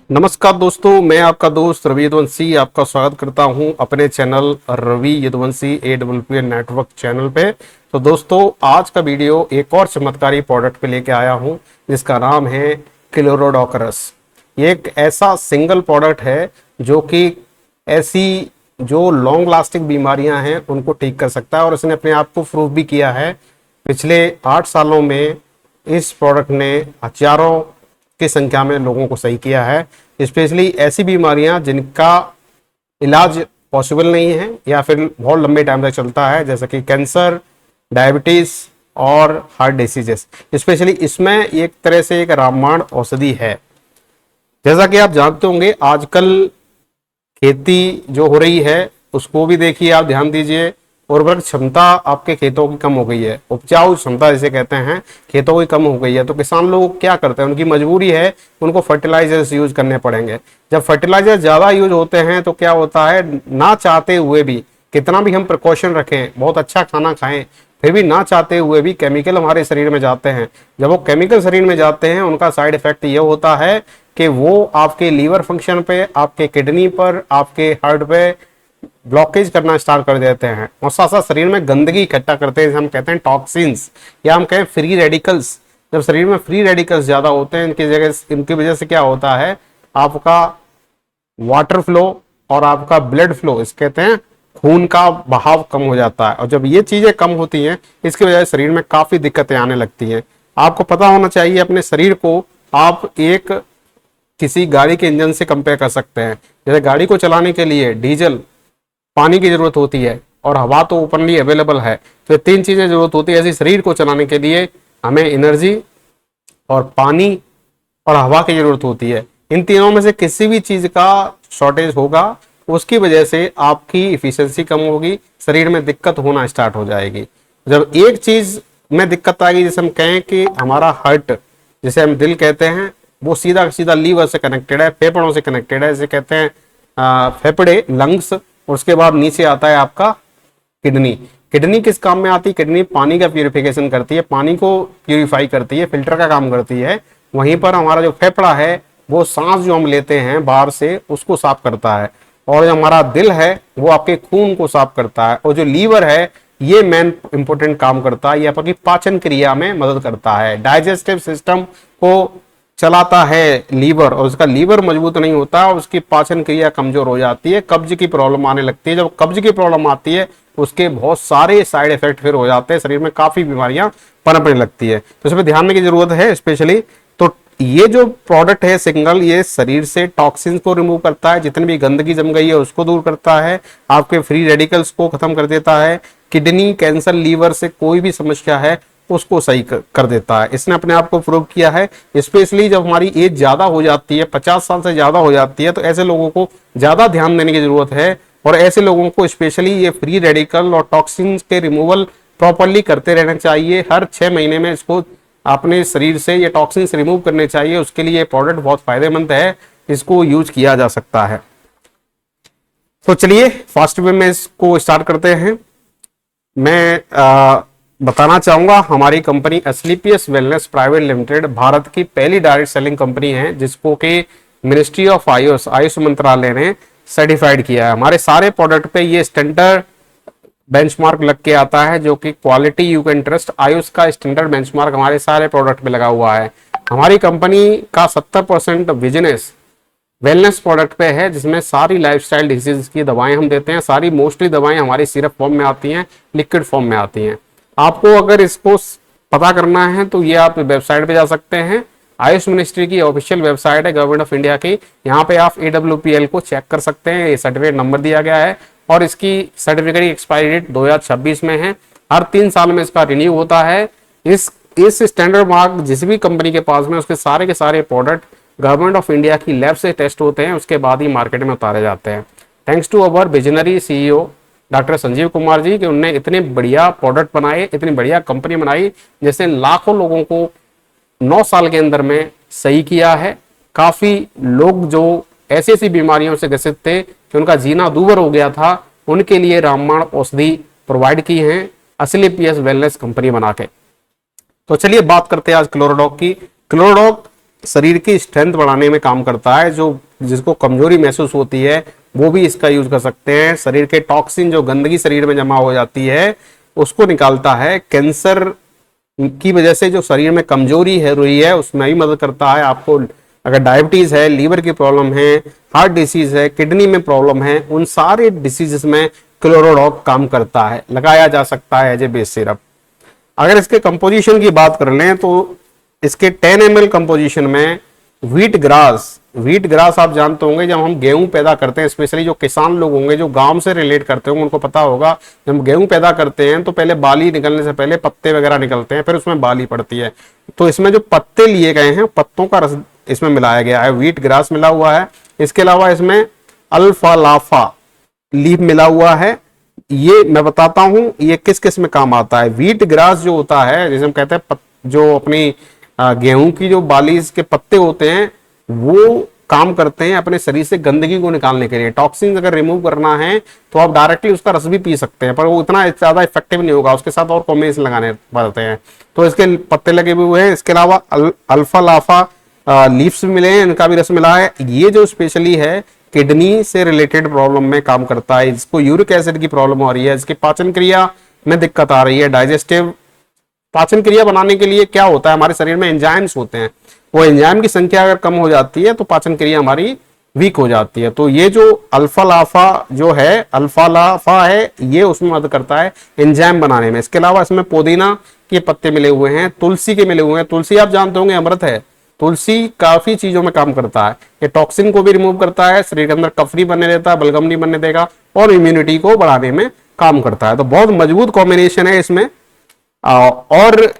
नमस्कार दोस्तों, मैं आपका दोस्त रवि यदुवंशी आपका स्वागत करता हूं अपने channel Ravi Yaduvanshi AWPN network channel पे। तो दोस्तों, आज का वीडियो एक और चमत्कारी प्रोडक्ट पे लेके आया हूं जिसका नाम है क्लोरोडोकरस। ये एक ऐसा सिंगल प्रोडक्ट है जो कि ऐसी जो लॉन्ग लास्टिंग बीमारियां हैं उनको ठीक कर सकता है और इसने अपने आप को प्रूव भी किया है। पिछले 8 सालों में इस प्रोडक्ट ने हजारों की संख्या में लोगों को सही किया है, स्पेशली ऐसी बीमारियां जिनका इलाज पॉसिबल नहीं है या फिर बहुत लंबे टाइम तक चलता है, जैसे कि कैंसर, डायबिटीज और हार्ट डिसीजेस। स्पेशली इसमें एक तरह से एक रामबाण औषधि है। जैसा कि आप जानते होंगे, आजकल खेती जो हो रही है उसको भी देखिए, आप ध्यान दीजिए। उर्वरक क्षमता आपके खेतों की कम हो गई है, उपजाऊ क्षमता जिसे कहते हैं खेतों की कम हो गई है। तो किसान लोग क्या करते हैं, उनकी मजबूरी है, उनको फर्टिलाइजर्स यूज करने पड़ेंगे। जब फर्टिलाइजर ज्यादा यूज होते हैं तो क्या होता है, ना चाहते हुए भी, कितना भी हम प्रिकॉशन रखें, बहुत अच्छा खाना खाएं, फिर भी ना चाहते हुए भी केमिकल हमारे शरीर में जाते हैं। जब वो केमिकल शरीर में जाते हैं, उनका साइड इफेक्ट ये होता है कि वो आपके लीवर फंक्शन पे, आपके किडनी पर, आपके हार्ट पे ब्लॉकेज करना स्टार्ट कर देते हैं और साथ साथ शरीर में गंदगी इकट्ठा करते हैं, हम कहते हैं टॉक्सिन्स, या हम कहें फ्री रेडिकल्स। जब शरीर में फ्री रेडिकल्स ज्यादा होते हैं, इनकी वजह से क्या होता है, आपका वाटर फ्लो और आपका ब्लड फ्लो, इस कहते हैं खून का बहाव कम हो जाता है। और जब ये चीजें कम होती हैं, इसकी वजह से शरीर में काफी दिक्कतें आने लगती हैं। आपको पता होना चाहिए, अपने शरीर को आप एक किसी गाड़ी के इंजन से कंपेयर कर सकते हैं। जैसे गाड़ी को चलाने के लिए डीजल, पानी की जरूरत होती है और हवा तो ओपनली अवेलेबल है, तो 3 चीजें जरूरत होती है। ऐसी शरीर को चलाने के लिए हमें एनर्जी और पानी और हवा की जरूरत होती है। इन तीनों में से किसी भी चीज का शॉर्टेज होगा, उसकी वजह से आपकी इफिशियंसी कम होगी, शरीर में दिक्कत होना स्टार्ट हो जाएगी। जब एक चीज में दिक्कत आएगी, जैसे हम कहें कि हमारा हार्ट, जिसे हम दिल कहते हैं, वो सीधा सीधा लीवर से कनेक्टेड है, फेफड़ों से कनेक्टेड है, जिसे कहते हैं फेफड़े, लंग्स। उसके बाद नीचे आता है आपका किडनी। किडनी किस काम में आती है? किडनी पानी का प्यूरिफिकेशन करती है, पानी को प्यूरिफाई करती है, फिल्टर का काम करती है। वहीं पर हमारा जो फेफड़ा है, वो सांस जो हम लेते हैं बाहर से, उसको साफ करता है। और जो हमारा दिल है, वो आपके खून को साफ करता है। और जो लीवर है, ये मेन इंपोर्टेंट काम करता है, ये आपकी पाचन क्रिया में मदद करता है, डाइजेस्टिव सिस्टम को चलाता है लीवर। और उसका लीवर मजबूत नहीं होता, उसकी पाचन क्रिया कमजोर हो जाती है, कब्ज की प्रॉब्लम आने लगती है। जब कब्ज की प्रॉब्लम आती है, उसके बहुत सारे साइड इफेक्ट फिर हो जाते हैं, शरीर में काफी बीमारियां पनपने लगती है। तो इस पर ध्यान देने की जरूरत है स्पेशली। तो ये जो प्रोडक्ट है सिंगल, ये शरीर से टॉक्सिन्स को रिमूव करता है, जितनी भी गंदगी जम गई है उसको दूर करता है, आपके फ्री रेडिकल्स को खत्म कर देता है, किडनी, कैंसर, लीवर से कोई भी समस्या है उसको सही कर देता है। इसने अपने आप को प्रूव किया है। स्पेशली जब हमारी एज ज्यादा हो जाती है, 50 साल से ज्यादा हो जाती है, तो ऐसे लोगों को ज्यादा ध्यान देने की जरूरत है। और ऐसे लोगों को स्पेशली ये फ्री रेडिकल और टॉक्सिन्स के रिमूवल प्रॉपरली करते रहना चाहिए। हर 6 महीने में इसको अपने शरीर से ये टॉक्सिन्स रिमूव करने चाहिए। उसके लिए ये प्रोडक्ट बहुत फायदेमंद है, इसको यूज किया जा सकता है। तो चलिए फास्ट वे में इसको स्टार्ट करते हैं। मैं बताना चाहूंगा, हमारी company Asclepius wellness private limited Bharat की पहली डायरेक्ट सेलिंग कंपनी है, जिसको कि मिनिस्ट्री ऑफ आयुष मंत्रालय ने सर्टिफाइड किया है। हमारे सारे प्रोडक्ट पे ये स्टैंडर्ड बेंचमार्क लग के आता है, जो कि quality you can trust, Ayush का स्टैंडर्ड बेंचमार्क हमारे सारे प्रोडक्ट पे लगा हुआ है। हमारी कंपनी का 70% बिजनेस वेलनेस प्रोडक्ट पे है, जिसमें सारी लाइफस्टाइल डिजीज की दवाएं हम देते हैं। सारी मोस्टली दवाएं हमारी सिरप फॉर्म में आती हैं, लिक्विड फॉर्म में आती हैं। आपको अगर इसको पता करना है तो ये आप वेबसाइट पे जा सकते हैं। आयुष मिनिस्ट्री की ऑफिशियल वेबसाइट है गवर्नमेंट ऑफ इंडिया की, यहाँ पे आप AWPL को चेक कर सकते हैं। ये सर्टिफिकेट नंबर दिया गया है और इसकी सर्टिफिकेट की एक्सपायरी डेट 2026 में है। हर 3 साल में इसका रिन्यू होता है। इस स्टैंडर्ड मार्क जिस भी कंपनी के पास में, उसके सारे के सारे प्रोडक्ट गवर्नमेंट ऑफ इंडिया की लैब से टेस्ट होते हैं, उसके बाद ही मार्केट में उतारे जाते हैं। Thanks to our visionary CEO doctor Sanjeev Kumar ji, कि उन्होंने इतने बढ़िया प्रोडक्ट बनाए, इतनी बढ़िया कंपनी बनाई, जैसे लाखों लोगों को 9 साल के अंदर में सही किया है। काफी लोग जो ऐसी ऐसी बीमारियों से ग्रसित थे कि उनका जीना दूभर हो गया था, उनके लिए रामबाण औषधि प्रोवाइड की है एस्क्लेपियस वेलनेस कंपनी बना के। तो चलिए बात करते हैं आज क्लोरोडॉक की। क्लोरोडॉक शरीर की स्ट्रेंथ बढ़ाने में काम करता है, जो जिसको कमजोरी महसूस होती है वो भी इसका यूज कर सकते हैं। शरीर के टॉक्सिन, जो गंदगी शरीर में जमा हो जाती है उसको निकालता है। कैंसर की वजह से जो शरीर में कमजोरी है रही है उसमें भी मदद करता है। आपको अगर डायबिटीज है, लीवर की प्रॉब्लम है, हार्ट डिसीज है, किडनी में प्रॉब्लम है, उन सारे डिसीजेस में क्लोरोडॉक काम करता है, लगाया जा सकता है एज ए बेस सिरप। अगर इसके कंपोजिशन की बात कर लें तो इसके 10 ml कंपोजिशन में व्हीट ग्रास आप जानते होंगे, जब हम गेहूं पैदा करते हैं, स्पेशली जो किसान लोग होंगे जो गांव से रिलेट करते होंगे उनको पता होगा, जब हम गेहूं पैदा करते हैं तो पहले बाली निकलने से पहले पत्ते वगैरह निकलते हैं, फिर उसमें बाली पड़ती है। तो इसमें जो पत्ते लिए गए हैं, पत्तों का रस इसमें मिलाया गया है, व्हीट ग्रास मिला हुआ है। इसके अलावा इसमें अल्फालाफा लीफ मिला हुआ है। ये मैं बताता हूं ये किस किस में काम आता है। व्हीट ग्रास जो होता है, जैसे हम कहते हैं जो अपनी गेहूं की जो बाली के पत्ते होते हैं वो काम करते हैं अपने शरीर से गंदगी को निकालने के लिए। टॉक्सिन अगर रिमूव करना है तो आप डायरेक्टली उसका रस भी पी सकते हैं, पर वो इतना ज्यादा इफेक्टिव नहीं होगा, उसके साथ और कॉम्बिनेशन लगाने पड़ते हैं। तो इसके पत्ते लगे हुए हैं। इसके अलावा अल्फा लाफा लीव्स भी मिले हैं, इनका भी रस मिला है। ये जो स्पेशली है किडनी से रिलेटेड प्रॉब्लम में काम करता है। इसको यूरिक एसिड की प्रॉब्लम हो रही है, इसकी पाचन क्रिया में दिक्कत आ रही है, डाइजेस्टिव पाचन क्रिया बनाने के लिए क्या होता है, हमारे शरीर में एंजाइम्स होते हैं, वो एंजाइम की संख्या अगर कम हो जाती है तो पाचन क्रिया हमारी वीक हो जाती है। तो ये जो अल्फा लाफा है ये उसमें मदद करता है एंजाइम बनाने में। इसके अलावा इसमें पुदीना के पत्ते मिले हुए हैं, तुलसी के मिले हुए हैं। तुलसी आप जानते होंगे अमृत है। तुलसी काफी चीजों में काम करता है, ये टॉक्सिन को भी रिमूव करता है, शरीर के अंदर कफरी बनने देता है, बलगम नहीं बनने देगा, और इम्यूनिटी को बढ़ाने में काम करता है। तो बहुत मजबूत कॉम्बिनेशन है इसमें। और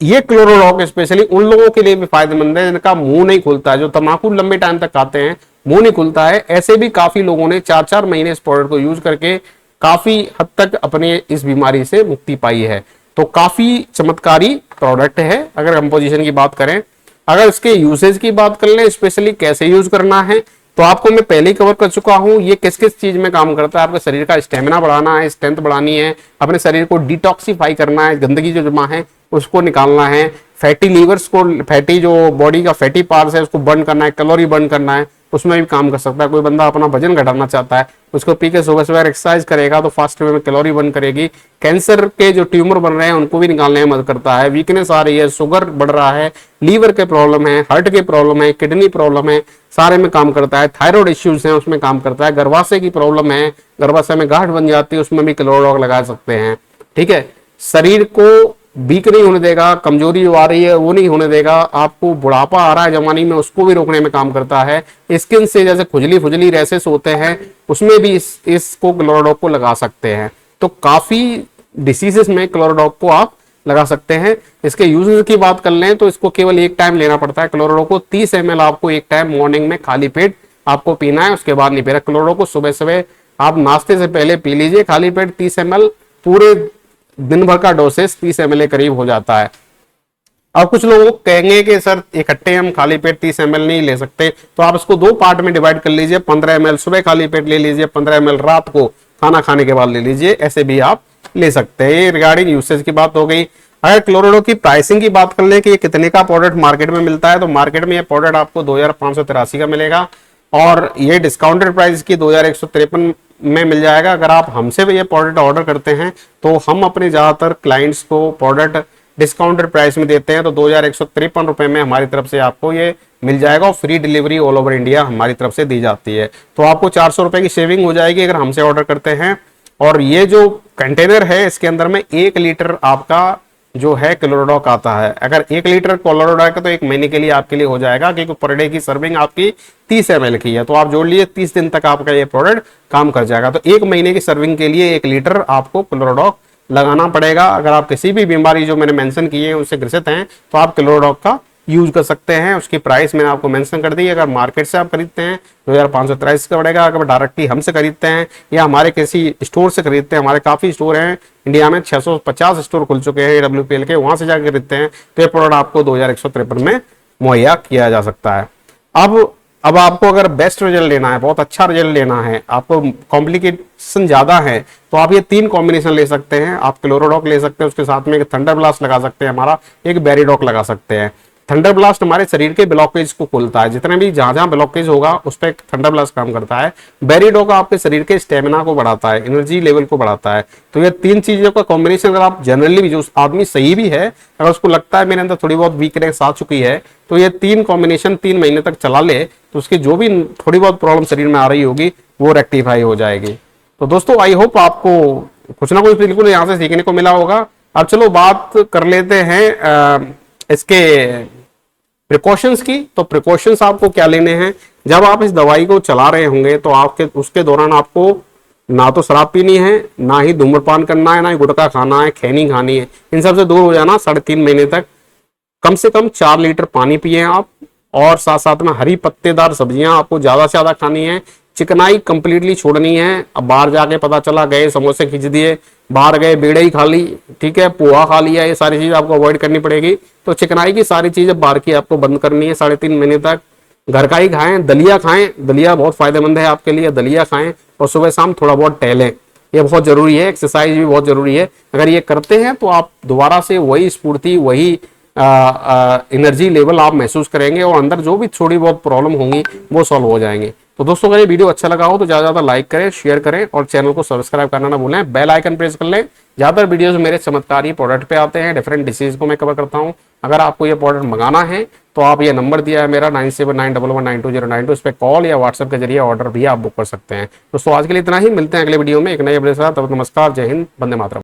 ये क्लोरोडॉक स्पेशली उन लोगों के लिए भी फायदेमंद है जिनका मुंह नहीं खुलता है, जो तंबाकू लंबे टाइम तक खाते हैं, मुंह नहीं खुलता है। ऐसे भी काफी लोगों ने 4-4 महीने इस प्रोडक्ट को यूज करके काफी हद तक अपने इस बीमारी से मुक्ति पाई है। तो काफी चमत्कारी प्रोडक्ट है अगर कंपोजिशन की बात करें। अगर इसके यूसेज की बात कर लें, स्पेशली कैसे यूज करना है, तो आपको मैं पहले ही कवर कर चुका हूं ये किस किस चीज में काम करता है। आपके शरीर का स्टेमिना बढ़ाना है, स्ट्रेंथ बढ़ानी है, अपने शरीर को डिटॉक्सिफाई करना है, गंदगी जो जमा है उसको निकालना है, फैटी लीवर्स को, फैटी जो बॉडी का फैटी पार्ट्स है उसको बर्न करना है, कैलोरी बर्न करना है, उसमें भी काम कर सकता है। कोई बंदा अपना वजन घटाना चाहता है, उसको पी के सुबह सुबह एक्सरसाइज करेगा तो फास्ट वे में कैलोरी बर्न करेगी। कैंसर के जो ट्यूमर बन रहे हैं उनको भी निकालने में मदद करता है। वीकनेस आ रही है, शुगर बढ़ रहा है, लीवर के प्रॉब्लम है, हार्ट के प्रॉब्लम है, किडनी प्रॉब्लम है, सारे में काम करता है। थायराइड इश्यूज हैं उसमें काम करता है। गर्भाशय की प्रॉब्लम है, गर्भाशय में गांठ बन जाती है, उसमें भी क्लोरोडॉक लगा सकते हैं। ठीक है, शरीर को वीक नहीं होने देगा, कमजोरी जो आ रही है वो नहीं होने देगा, आपको बुढ़ापा आ रहा है जवानी में उसको भी रोकने में काम करता है। स्किन से जैसे खुजली रैसेस होते हैं उसमें भी इसको क्लोरोडॉक को लगा सकते हैं। तो काफी डिसीजेस में क्लोरोडॉक को आप लगा सकते हैं। इसके यूजेस की बात कर लें तो इसको केवल एक टाइम लेना पड़ता है। क्लोरोडॉक को 30 ml आपको एक टाइम मॉर्निंग में खाली पेट आपको पीना है, उसके बाद नहीं पीना। क्लोरोडॉक को सुबह सुबह आप नाश्ते से पहले पी लीजिए खाली पेट 30 ml, पूरे दिन भर का डोसेस 30 ml करीब हो जाता है। अब कुछ लोग कहेंगे कि सर इकट्ठे हम खाली पेट 30 ml नहीं ले सकते, तो आप इसको 2 पार्ट में डिवाइड कर लीजिए। 15 ml सुबह खाली पेट ले लीजिए, 15 ml रात को खाना खाने के बाद ले लीजिए, ऐसे भी आप ले सकते हैं। रिगार्डिंग यूसेज की बात हो गई। अगर क्लोरोडॉक की प्राइसिंग की बात कर ले कि ये कितने का प्रोडक्ट मार्केट में मिलता है, तो मार्केट में ये प्रोडक्ट आपको 2583 का मिलेगा, और ये डिस्काउंटेड प्राइस की 2153 में मिल जाएगा। अगर आप हमसे भी ये प्रोडक्ट ऑर्डर करते हैं तो हम अपने ज्यादातर क्लाइंट्स को प्रोडक्ट डिस्काउंटेड प्राइस में देते हैं, तो 2153 रुपए में हमारी तरफ से आपको ये मिल जाएगा, और free delivery all over India हमारी तरफ से दी जाती है। तो आपको 400 रुपए की सेविंग हो जाएगी अगर हमसे ऑर्डर करते हैं। और ये जो कंटेनर है इसके अंदर में 1 लीटर आपका जो है क्लोरोडॉक आता है। अगर 1 लीटर क्लोरोडॉक है तो 1 महीने के लिए आपके लिए हो जाएगा, क्योंकि पर डे की सर्विंग आपकी 30 ml की है, तो आप जोड़ लीजिए 30 दिन तक आपका ये प्रोडक्ट काम कर जाएगा। तो 1 महीने की सर्विंग के लिए 1 लीटर आपको क्लोरोडॉक लगाना पड़ेगा। अगर आप किसी भी बीमारी जो मैंने मेंशन की है उससे ग्रसित हैं तो आप क्लोरोडॉक का यूज कर सकते हैं। उसकी प्राइस मैंने आपको मेंशन कर दी। अगर मार्केट से आप खरीदते हैं 2583 का पड़ेगा। अगर डायरेक्टली हमसे खरीदते हैं या हमारे किसी स्टोर से खरीदते हैं, हमारे काफी स्टोर हैं इंडिया में, 650 स्टोर खुल चुके हैं AWPL के, वहां से जाकर खरीदते हैं तो ये प्रोडक्ट आपको 2153 में मुहैया किया जा सकता है। अब आपको अगर बेस्ट रिजल्ट लेना है, बहुत अच्छा रिजल्ट लेना है, आपको कॉम्प्लिकेशन ज्यादा है, तो आप ये 3 कॉम्बिनेशन ले सकते हैं। आप क्लोरोडॉक ले सकते हैं, उसके साथ में एक थंडर ब्लास्ट लगा सकते हैं हमारा, एक बैरिडॉक लगा सकते हैं। थंडर ब्लास्ट हमारे शरीर के ब्लॉकेज को खोलता है, जितने भी जहां जहां ब्लॉकेज होगा उस पर थंडर ब्लास्ट काम करता है। बेरीडोगा आपके शरीर के स्टेमिना को बढ़ाता है, एनर्जी लेवल को बढ़ाता है। तो ये तीन चीजों का कॉम्बिनेशन अगर आप जनरली भी, जो आदमी सही भी है, अगर उसको लगता है मेरे अंदर थोड़ी बहुत वीकनेस आ चुकी है, तो ये तीन कॉम्बिनेशन 3 महीने तक चला ले तो उसकी जो भी थोड़ी बहुत प्रॉब्लम शरीर में आ रही होगी वो रेक्टिफाई हो जाएगी। तो दोस्तों आई होप आपको कुछ ना कुछ बिल्कुल यहाँ से सीखने को मिला होगा। अब चलो बात कर लेते हैं इसके प्रिकॉशंस की। तो प्रिकॉशंस आपको क्या लेने हैं, जब आप इस दवाई को चला रहे होंगे तो आपके उसके दौरान आपको ना तो शराब पीनी है, ना ही धूम्रपान करना है, ना ही गुटखा खाना है, खैनी खानी है, इन सब से दूर हो जाना। 3.5 महीने तक कम से कम 4 लीटर पानी पिए आप, और साथ साथ में हरी पत्तेदार सब्जियां आपको ज्यादा से ज्यादा खानी है। चिकनाई कंप्लीटली छोड़नी है। अब बाहर जाके पता चला गए समोसे खींच दिए, बाहर गए बेड़े ही खा ली, ठीक है, पोहा खा लिया, ये सारी चीज आपको अवॉइड करनी पड़ेगी। तो चिकनाई की सारी चीजें बाहर की आपको बंद करनी है 3.5 महीने तक। घर का ही खाएं, दलिया खाएं, दलिया बहुत फायदेमंद है आपके लिए, दलिया खाएं, और सुबह शाम थोड़ा बहुत टहलें, ये बहुत जरूरी है। एक्सरसाइज भी बहुत जरूरी है। अगर ये करते हैं तो आप दोबारा से वही स्फूर्ति, वही एनर्जी लेवल आप महसूस करेंगे, और अंदर जो भी थोड़ी बहुत प्रॉब्लम होंगी वो सॉल्व हो जाएंगे। तो दोस्तों अगर ये वीडियो अच्छा लगा हो तो ज्यादा लाइक करें, शेयर करें, और चैनल को सब्सक्राइब करना ना भूलें। बेल आइकन प्रेस कर लें। ज्यादातर वीडियोस मेरे चमत्कारी प्रोडक्ट पे आते हैं, डिफरेंट डिसीज को मैं कवर करता हूं। अगर आपको ये प्रोडक्ट मंगाना है तो आप ये नंबर दिया है मेरा 9791192092, इस पर कॉल या व्हाट्सएप के जरिए ऑर्डर भी आप बुक कर सकते हैं। दोस्तों आज के लिए इतना ही, मिलते हैं अगले वीडियो में एक नए अपडेट के साथ। तब तक नमस्कार, जय हिंद, वंदे मातरम।